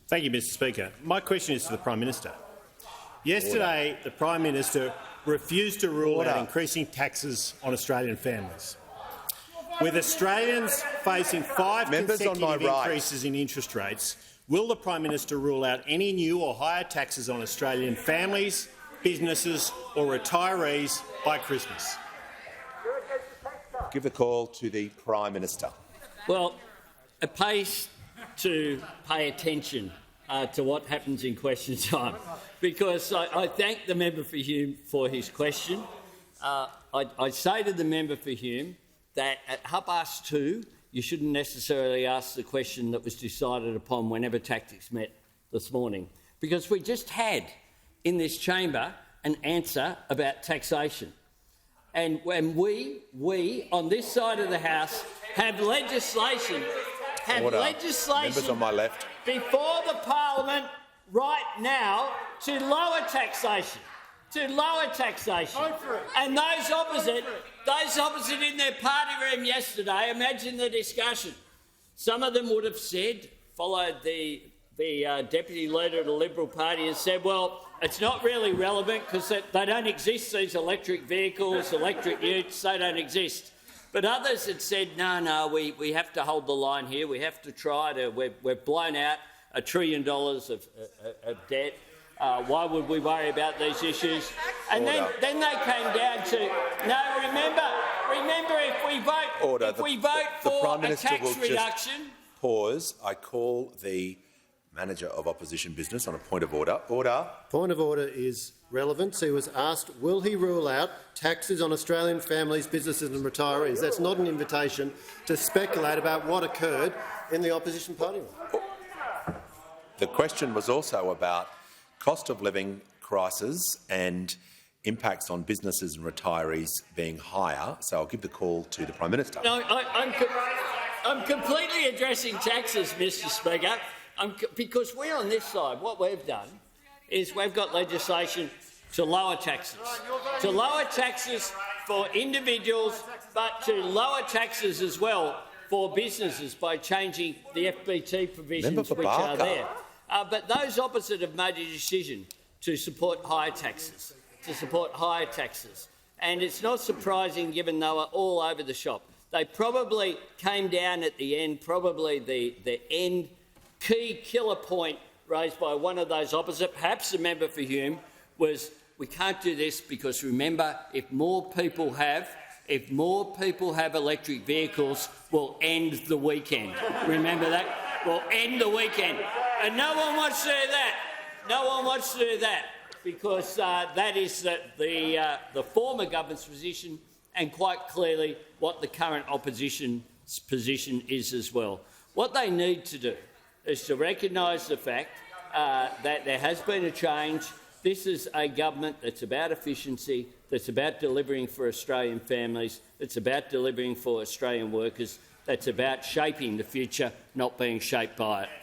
Thank you, Mr Speaker. My question is to the Prime Minister. Yesterday, the Prime Minister refused to rule out increasing taxes on Australian families. With Australians facing 5 consecutive increases in interest rates, will the Prime Minister rule out any new or higher taxes on Australian families, businesses or retirees by Christmas? Give the call to the Prime Minister. Well, it pays to pay attention to what happens in question time, because I thank the member for Hume for his question. I say to the member for Hume that at 2:30 you shouldn't necessarily ask the question that was decided upon whenever tactics met this morning, because we just had in this chamber an answer about taxation. And when we on this side of the House have legislation Members on my left. before the parliament right now to lower taxation. And those opposite in their party room yesterday, imagine the discussion. Some of them would have said, followed the Deputy Leader of the Liberal Party and said, well, it's not really relevant because they don't exist, these electric vehicles, electric utes, they don't exist. But others had said, no, we have to hold the line here. We have to try to. We've blown out $1 trillion of debt. Why would we worry about these issues? And then they came down to no. Remember, if we vote for a tax reduction. Pause. I call the Manager of Opposition Business on a point of order. Point of order is relevant. He was asked, will he rule out taxes on Australian families, businesses and retirees? That's not an invitation to speculate about what occurred in the opposition party. The question was also about cost of living crisis and impacts on businesses and retirees being higher. So I'll give the call to the Prime Minister. No, I'm completely addressing taxes, Mr Speaker. Because we're on this side, what we've done is we've got legislation to lower taxes for individuals, but to lower taxes as well for businesses by changing the FBT provisions which are there. But those opposite have made a decision to support higher taxes, and it's not surprising given they were all over the shop. They probably came down at the end, probably the end key killer point raised by one of those opposite, perhaps the member for Hume, was we can't do this because, remember, if more people have electric vehicles, we'll end the weekend. Remember that? We'll end the weekend. And no one wants to do that. Because that is the former government's position and quite clearly what the current opposition's position is as well. What they need to do is to recognise the fact that there has been a change. This is a government that's about efficiency, that's about delivering for Australian families, that's about delivering for Australian workers, that's about shaping the future, not being shaped by it.